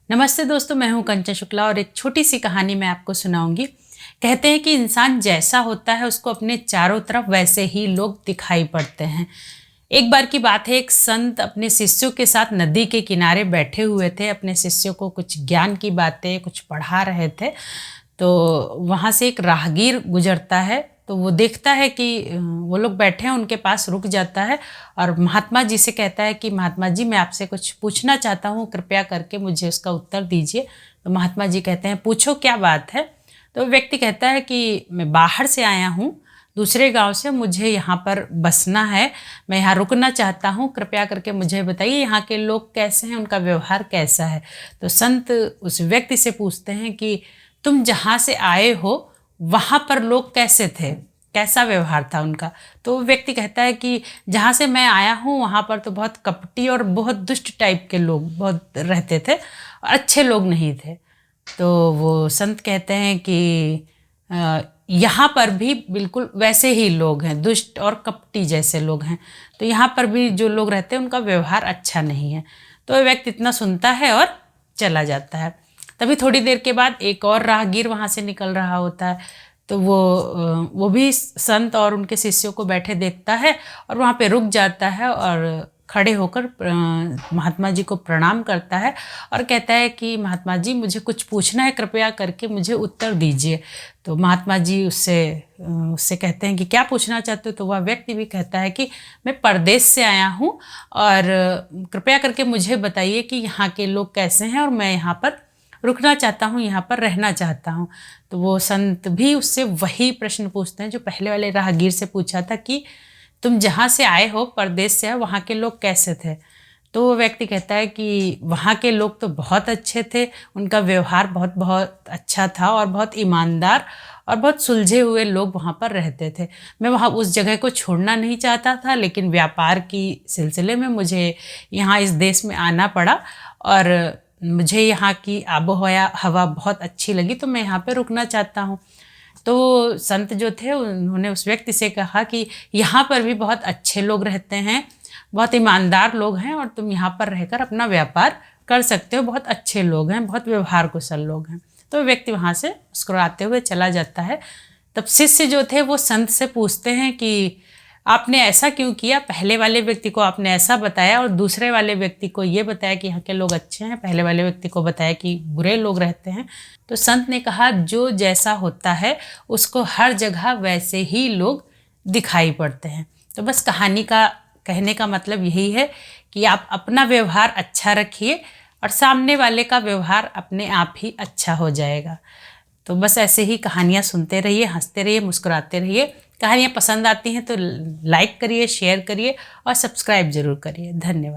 नमस्ते दोस्तों, मैं हूं कंचन शुक्ला और एक छोटी सी कहानी मैं आपको सुनाऊंगी। कहते हैं कि इंसान जैसा होता है उसको अपने चारों तरफ वैसे ही लोग दिखाई पड़ते हैं। एक बार की बात है, एक संत अपने शिष्यों के साथ नदी के किनारे बैठे हुए थे। अपने शिष्यों को कुछ ज्ञान की बातें कुछ पढ़ा रहे थे। तो वहाँ से एक राहगीर गुजरता है, तो वो देखता है कि वो लोग बैठे हैं, उनके पास रुक जाता है और महात्मा जी से कहता है कि महात्मा जी, मैं आपसे कुछ पूछना चाहता हूँ, कृपया करके मुझे उसका उत्तर दीजिए। तो महात्मा जी कहते हैं, पूछो क्या बात है। तो व्यक्ति कहता है कि मैं बाहर से आया हूँ, दूसरे गांव से, मुझे यहाँ पर बसना है, मैं यहाँ रुकना चाहता हूँ, कृपया करके मुझे बताइए यहाँ के लोग कैसे हैं, उनका व्यवहार कैसा है। तो संत उस व्यक्ति से पूछते हैं कि तुम जहाँ से आए हो वहाँ पर लोग कैसे थे, कैसा व्यवहार था उनका। तो वो व्यक्ति कहता है कि जहाँ से मैं आया हूँ वहाँ पर तो बहुत कपटी और बहुत दुष्ट टाइप के लोग बहुत रहते थे, अच्छे लोग नहीं थे। तो वो संत कहते हैं कि यहाँ पर भी बिल्कुल वैसे ही लोग हैं, दुष्ट और कपटी जैसे लोग हैं। तो यहाँ पर भी जो लोग रहते हैं उनका व्यवहार अच्छा नहीं है। तो वह व्यक्ति इतना सुनता है और चला जाता है। तभी थोड़ी देर के बाद एक और राहगीर वहाँ से निकल रहा होता है। तो वो भी संत और उनके शिष्यों को बैठे देखता है और वहाँ पे रुक जाता है और खड़े होकर महात्मा जी को प्रणाम करता है और कहता है कि महात्मा जी, मुझे कुछ पूछना है, कृपया करके मुझे उत्तर दीजिए। तो महात्मा जी उससे कहते हैं कि क्या पूछना चाहते हो। तो वह व्यक्ति भी कहता है कि मैं परदेश से आया हूँ और कृपया करके मुझे बताइए कि यहाँ के लोग कैसे हैं और मैं यहाँ पर रुकना चाहता हूँ, यहाँ पर रहना चाहता हूँ। तो वो संत भी उससे वही प्रश्न पूछते हैं जो पहले वाले राहगीर से पूछा था कि तुम जहाँ से आए हो, परदेश से आए, वहाँ के लोग कैसे थे। तो वो व्यक्ति कहता है कि वहाँ के लोग तो बहुत अच्छे थे, उनका व्यवहार बहुत बहुत अच्छा था और बहुत ईमानदार और बहुत सुलझे हुए लोग वहाँ पर रहते थे। मैं वहाँ उस जगह को छोड़ना नहीं चाहता था, लेकिन व्यापार की सिलसिले में मुझे यहाँ इस देश में आना पड़ा और मुझे यहाँ की आबोहवा हवा बहुत अच्छी लगी, तो मैं यहाँ पे रुकना चाहता हूँ। तो संत जो थे उन्होंने उस व्यक्ति से कहा कि यहाँ पर भी बहुत अच्छे लोग रहते हैं, बहुत ईमानदार लोग हैं और तुम यहाँ पर रहकर अपना व्यापार कर सकते हो, बहुत अच्छे लोग हैं, बहुत व्यवहार कुशल लोग हैं। तो व्यक्ति वहाँ से मुस्कुराते हुए चला जाता है। तब शिष्य जो थे वो संत से पूछते हैं कि आपने ऐसा क्यों किया, पहले वाले व्यक्ति को आपने ऐसा बताया और दूसरे वाले व्यक्ति को ये बताया कि यहाँ के लोग अच्छे हैं, पहले वाले व्यक्ति को बताया कि बुरे लोग रहते हैं। तो संत ने कहा, जो जैसा होता है उसको हर जगह वैसे ही लोग दिखाई पड़ते हैं। तो बस कहानी का कहने का मतलब यही है कि आप अपना व्यवहार अच्छा रखिए और सामने वाले का व्यवहार अपने आप ही अच्छा हो जाएगा। तो बस ऐसे ही कहानियाँ सुनते रहिए, हंसते रहिए, मुस्कुराते रहिए। कहानियाँ पसंद आती हैं तो लाइक करिए, शेयर करिए और सब्सक्राइब ज़रूर करिए। धन्यवाद।